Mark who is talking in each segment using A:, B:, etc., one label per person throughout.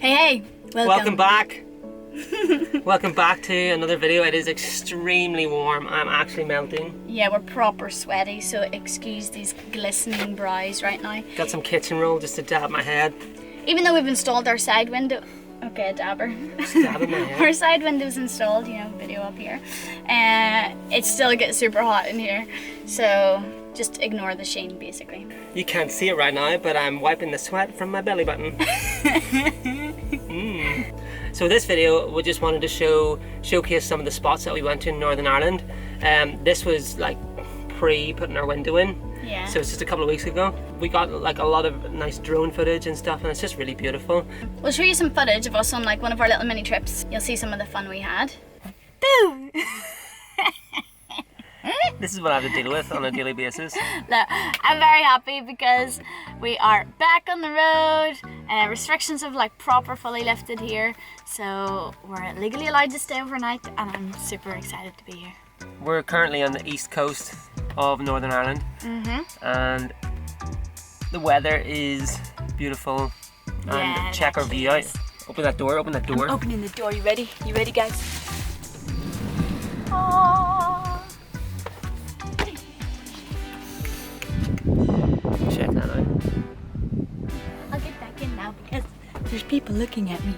A: Hey,
B: welcome back. Welcome back to another video. It is extremely warm. I'm actually melting.
A: Yeah, we're proper sweaty, so excuse these glistening brows right now.
B: Got some kitchen roll just to dab my head.
A: Even though we've installed our side window, okay, dabber.
B: Dabbing my head.
A: Our side window's installed, you know, video up here. It still gets super hot in here, so just ignore the sheen, basically.
B: You can't see it right now, but I'm wiping the sweat from my belly button. So this video, we just wanted to showcase some of the spots that we went to in Northern Ireland. This was like pre-putting our window in.
A: Yeah.
B: So it's just a couple of weeks ago. We got like a lot of nice drone footage and stuff, and it's just really beautiful.
A: We'll show you some footage of us on like one of our little mini trips. You'll see some of the fun we had. Boo!
B: This is what I have to deal with on a daily basis.
A: No, I'm very happy because we are back on the road. Restrictions have like proper fully lifted here, so we're legally allowed to stay overnight, and I'm super excited to be here.
B: We're currently on the east coast of Northern Ireland, and the weather is beautiful.
A: Yeah,
B: And check our view out. Open that door. Open that door.
A: I'm opening the door. You ready? You ready, guys? Aww.
B: Check that out.
A: I'll get back in now because there's people looking at me.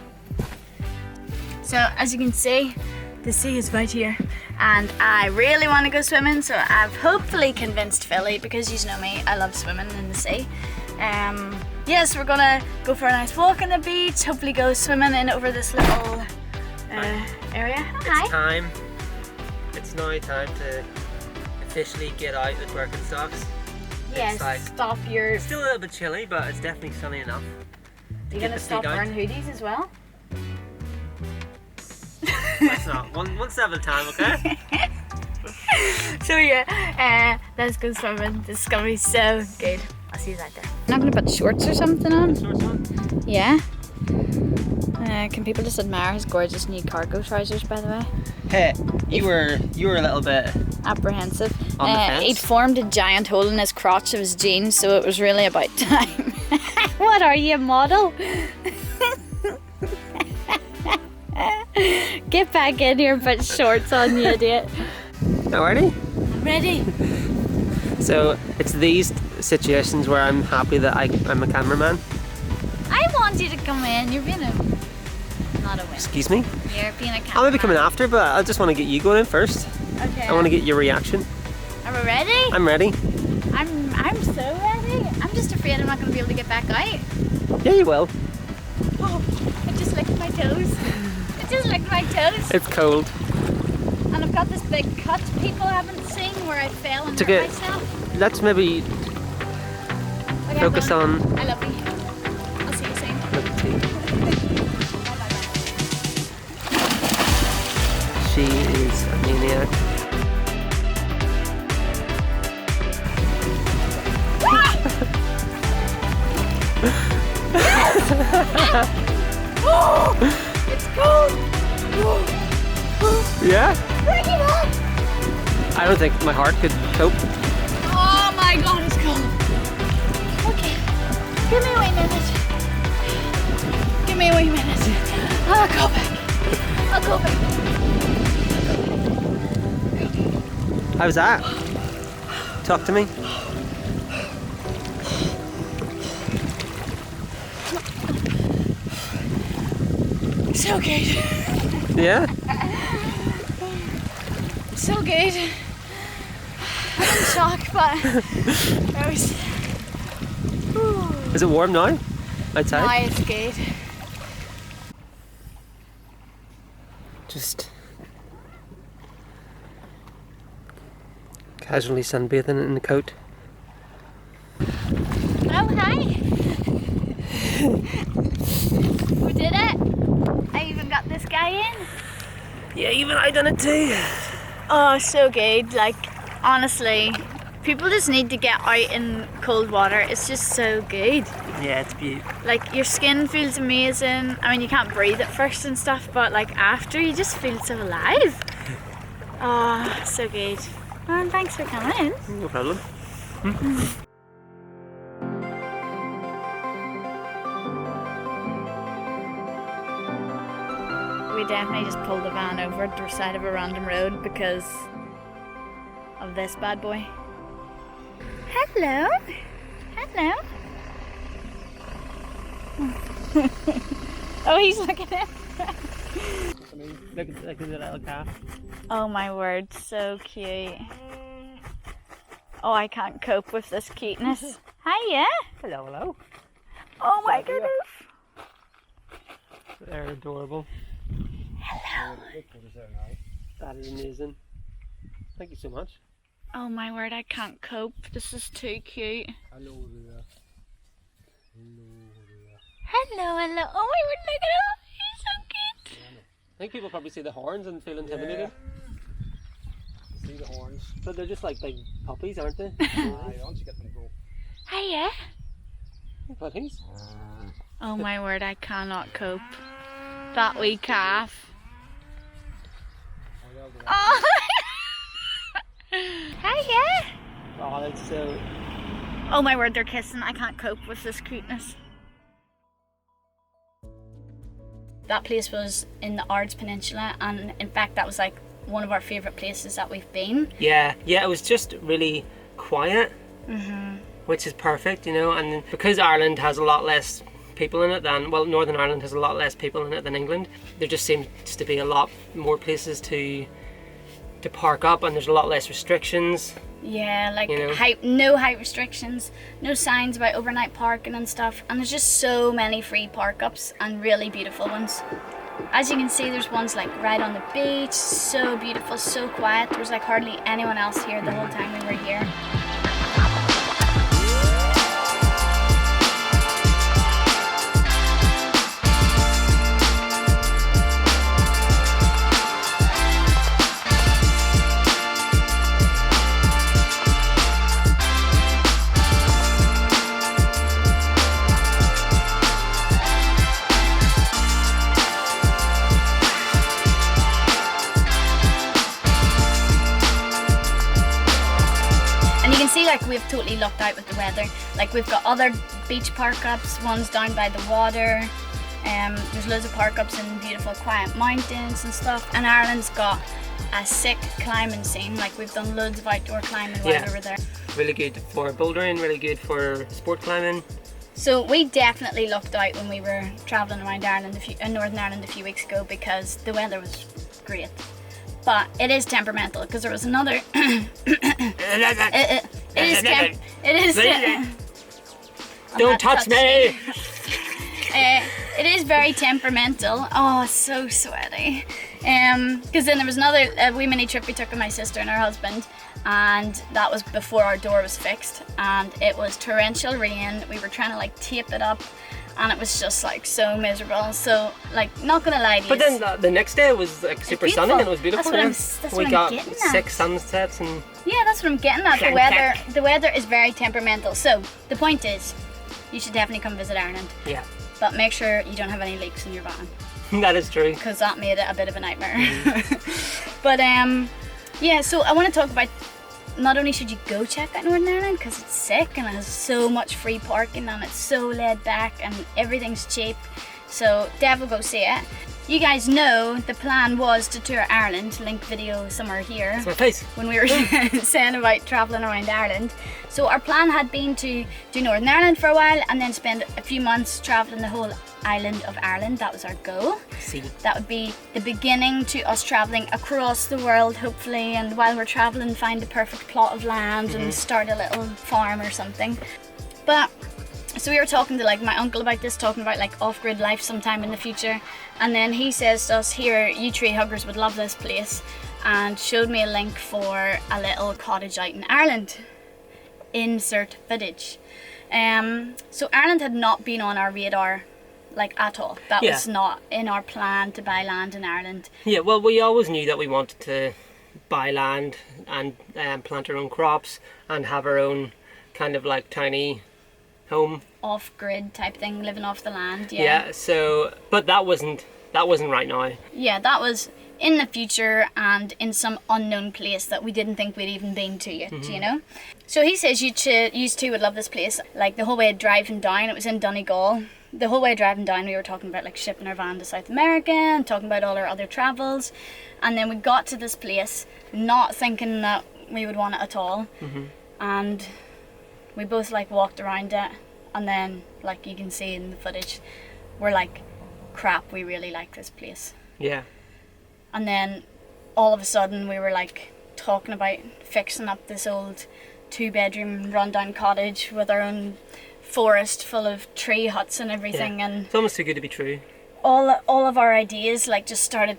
A: So as you can see, the sea is right here, and I really want to go swimming, so I've hopefully convinced Philly, because you know me, I love swimming in the sea. Yes, we're gonna go for a nice walk on the beach, hopefully go swimming in over this little area. Hi.
B: It's now time to officially get out the Birkenstocks.
A: Yes,
B: like,
A: stop your...
B: It's still a little bit chilly, but it's definitely sunny enough.
A: You're gonna stop wearing hoodies as well?
B: That's not. One step at a time, okay?
A: So yeah, let's go swimming. This is gonna be so good. I'll see you out there. I'm not gonna put shorts or something on.
B: Shorts on?
A: Yeah. Can people just admire his gorgeous new cargo trousers, by the way?
B: Hey, you were a little bit
A: Apprehensive.
B: on the fence.
A: He'd formed a giant hole in his crotch of his jeans, so it was really about time. What are you, a model? Get back in here and put shorts on, you idiot.
B: Now, ready?
A: I'm ready.
B: So it's these situations where I'm happy that I'm a cameraman.
A: I want you to come in. You're being not a win.
B: Excuse me?
A: You're being a cameraman.
B: I'll maybe coming after, but I just want to get you going in first.
A: Okay.
B: I want to get your reaction.
A: Are we ready?
B: I'm ready.
A: I'm so ready. I'm just afraid I'm not going to be able to get back out.
B: Yeah, you will.
A: Oh, I just licked my toes. I just licked my toes.
B: It's cold.
A: And I've got this big cut people haven't seen where I fell and hurt myself.
B: Let's maybe
A: Okay,
B: focus on.
A: I love you. I'll see you soon. Bye.
B: She is a maniac.
A: It's cold.
B: Yeah?
A: Bring it on.
B: I don't think my heart could cope.
A: Oh my god, it's cold. Okay, give me a wee minute. Give me a wee minute. I'll go back. I'll go back.
B: How's that? Talk to me.
A: So good.
B: Yeah?
A: So good. I'm in shock, but I was...
B: Is it warm now? Outside?
A: Now it's good.
B: Just casually sunbathing in the coat.
A: Oh, hi. We did it. I even got this guy in.
B: Yeah, even I done it too.
A: Oh, so good. Like, honestly, people just need to get out in cold water. It's just so good.
B: Yeah, it's beautiful.
A: Like, your skin feels amazing. I mean, you can't breathe at first and stuff, but like after, you just feel so alive. Oh, so good. And thanks for coming.
B: No problem.
A: we definitely just pulled the van over to the side of a random road because of this bad boy. Hello. Hello. Oh, he's looking at
B: Look at the little calf.
A: Oh my word, so cute. Oh, I can't cope with this cuteness. Hiya.
B: Hello, hello.
A: Oh my goodness.
B: They're adorable.
A: Hello.
B: That is amazing. Thank you so much.
A: Oh my word, I can't cope. This is too cute.
C: Hello there.
A: Hello, hello. Oh my word, look at him. He's so cute.
B: I think people probably see the horns and feel intimidated.
C: See the horns.
B: But they're just like big puppies, aren't they?
C: Aye, once you get them go.
A: Hiya.
B: Puppies.
A: Oh my word, I cannot cope. That wee calf. Oh. Hiya.
B: Oh, that's so...
A: Oh my word, they're kissing. I can't cope with this cuteness. That place was in the Ards Peninsula, and in fact that was like one of our favourite places that we've been.
B: Yeah, it was just really quiet, which is perfect, you know, and because Ireland has a lot less people in it than, well, Northern Ireland has a lot less people in it than England, there just seems to be a lot more places to park up, and there's a lot less restrictions.
A: Yeah, like
B: You know?
A: no height restrictions, no signs about overnight parking and stuff, and there's just so many free park-ups and really beautiful ones. As you can see, there's ones like right on the beach, so beautiful, so quiet. There was like hardly anyone else here the whole time we were here. Like we've totally lucked out with the weather. Like we've got other beach park-ups, ones down by the water. There's loads of park-ups in beautiful quiet mountains and stuff. And Ireland's got a sick climbing scene. Like we've done loads of outdoor climbing while we were there.
B: Really good for bouldering, really good for sport climbing.
A: So we definitely lucked out when we were travelling around Ireland, Northern Ireland a few weeks ago, because the weather was great. But it is temperamental, because there was another
B: Don't touch me!
A: It is very temperamental. Oh, so sweaty. Because then there was another wee mini trip we took with my sister and her husband, and that was before our door was fixed, and it was torrential rain. We were trying to like tape it up, and it was just like so miserable. So like, not gonna lie to you.
B: But then the next day was like super sunny and it was beautiful.
A: That's what
B: we
A: I'm
B: got
A: getting
B: 6
A: at.
B: sunsets and...
A: Yeah, that's what I'm getting at. The weather is very temperamental. So the point is, you should definitely come visit Ireland.
B: Yeah.
A: But make sure you don't have any leaks in your van,
B: That is true.
A: because that made it a bit of a nightmare. But yeah, so I want to talk about, not only should you go check out Northern Ireland because it's sick and it has so much free parking and it's so laid back and everything's cheap, so definitely go see it. You guys know the plan was to tour Ireland, link video somewhere here.
B: That's my face.
A: When we were saying about travelling around Ireland. So our plan had been to do Northern Ireland for a while and then spend a few months travelling the whole island of Ireland. That was our goal.
B: See.
A: That would be the beginning to us travelling across the world, hopefully, and while we're travelling find the perfect plot of land and start a little farm or something. But so we were talking to like my uncle about this, talking about like off-grid life sometime in the future, and then he says to us, here, you tree huggers would love this place, and showed me a link for a little cottage out in Ireland. Insert footage. So Ireland had not been on our radar like at all. That was not in our plan to buy land in Ireland.
B: Yeah, well, we always knew that we wanted to buy land and plant our own crops and have our own kind of like tiny home.
A: Off-grid type thing, living off the land.
B: Yeah, so, but that wasn't right now.
A: Yeah, that was in the future and in some unknown place that we didn't think we'd even been to yet, you know? So he says you two would love this place. Like the whole way driving down, it was in Donegal, the whole way driving down we were talking about like shipping our van to South America and talking about all our other travels, and then we got to this place not thinking that we would want it at all, and we both like walked around it, and then like you can see in the footage we're like, crap, we really like this place.
B: Yeah.
A: And then all of a sudden we were like talking about fixing up this old 2-bedroom rundown cottage with our own forest full of tree huts and everything, and
B: It's almost too good to be true.
A: all of our ideas like just started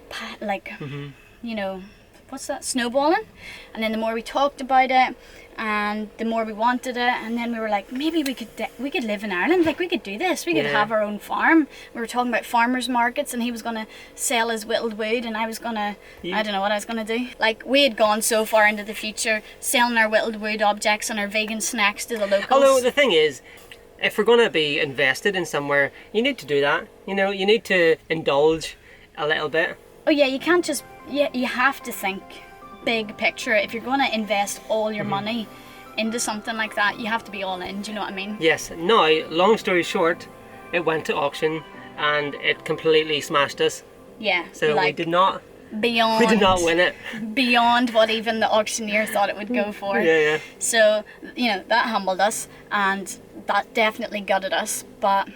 A: you know, what's that, snowballing. And then the more we talked about it and the more we wanted it, and then we were like, maybe we could live in Ireland, like we could do this, we could have our own farm. We were talking about farmers markets, and he was gonna sell his whittled wood and I was gonna I don't know what I was gonna do. Like we had gone so far into the future selling our whittled wood objects and our vegan snacks to the locals.
B: Although the thing is, if we're going to be invested in somewhere, you need to do that. You know, you need to indulge a little bit.
A: Oh yeah, you can't just, you have to think big picture. If you're going to invest all your money into something like that, you have to be all in, do you know what I mean?
B: Yes. Now, long story short, it went to auction and it completely smashed us.
A: Yeah.
B: So
A: like,
B: we did not
A: beyond
B: win it.
A: Beyond what even the auctioneer thought it would go for.
B: Yeah.
A: So, you know, that humbled us and that definitely gutted us. But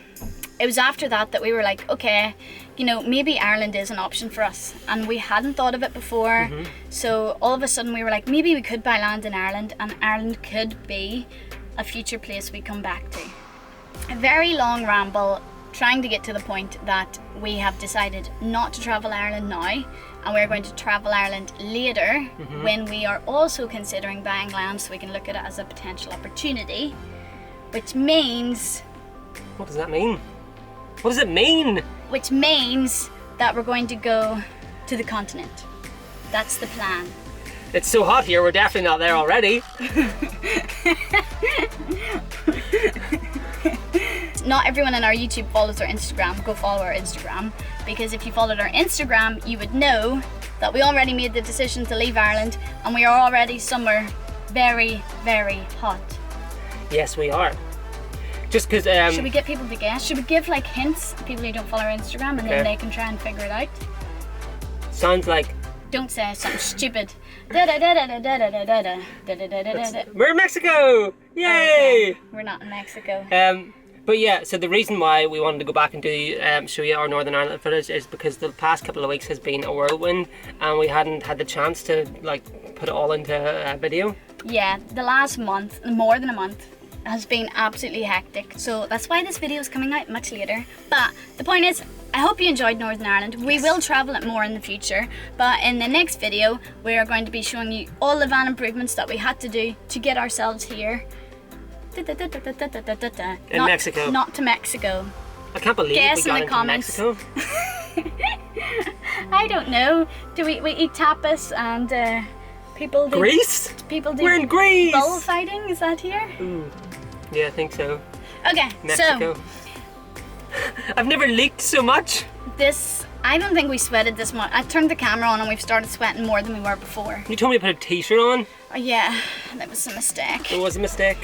A: it was after that we were like, okay, you know, maybe Ireland is an option for us, and we hadn't thought of it before. So all of a sudden we were like, maybe we could buy land in Ireland, and Ireland could be a future place we come back to. A very long ramble trying to get to the point that we have decided not to travel Ireland now, and we're going to travel Ireland later when we are also considering buying land, so we can look at it as a potential opportunity, which means...
B: What does that mean? What does it mean?
A: Which means that we're going to go to the continent. That's the plan.
B: It's so hot here, we're definitely not there already.
A: Not everyone in our YouTube follows our Instagram. Go follow our Instagram, because if you followed our Instagram, you would know that we already made the decision to leave Ireland, and we are already somewhere very, very hot.
B: Yes, we are. Just because...
A: Should we get people to guess? Should we give like hints to people who don't follow our Instagram, and then they can try and figure it out?
B: Sounds like...
A: Don't say something stupid.
B: We're in Mexico! Yay!
A: Okay. We're not in Mexico.
B: But yeah, so the reason why we wanted to go back and do show you our Northern Ireland footage is because the past couple of weeks has been a whirlwind, and we hadn't had the chance to like put it all into a video.
A: Yeah, the last month, more than a month, has been absolutely hectic. So that's why this video is coming out much later. But the point is, I hope you enjoyed Northern Ireland. We will travel it more in the future, but in the next video we are going to be showing you all the van improvements that we had to do to get ourselves here.
B: In Mexico.
A: Not to Mexico.
B: I can't believe
A: Guess
B: we got
A: in the
B: into
A: comments.
B: Mexico.
A: I don't know. Do we eat tapas and people do...
B: Greece?
A: People do...
B: We're in Greece!
A: Bullfighting, is that here?
B: Ooh. Yeah, I think so.
A: Okay,
B: Mexico.
A: so...
B: I've never leaked so much.
A: I don't think we sweated this much. I turned the camera on and we've started sweating more than we were before.
B: You told me to put a t-shirt on.
A: Oh yeah, that was a mistake.
B: It was a mistake.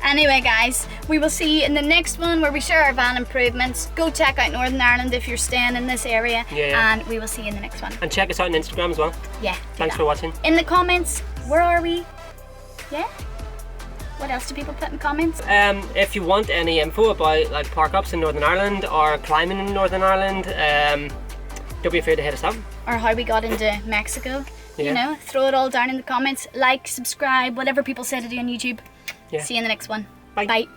A: Anyway guys, we will see you in the next one where we share our van improvements. Go check out Northern Ireland if you're staying in this area.
B: Yeah.
A: And we will see you in the next one.
B: And check us out on Instagram as well.
A: Yeah.
B: Thanks for watching.
A: In the comments, where are we? Yeah? What else do people put in comments?
B: If you want any info about like parkups in Northern Ireland or climbing in Northern Ireland, don't be afraid to hit us up.
A: Or how we got into Mexico.
B: Yeah.
A: You know, throw it all down in the comments. Like, subscribe, whatever people say to do on YouTube.
B: Yeah.
A: See you in the next one.
B: Bye.
A: Bye.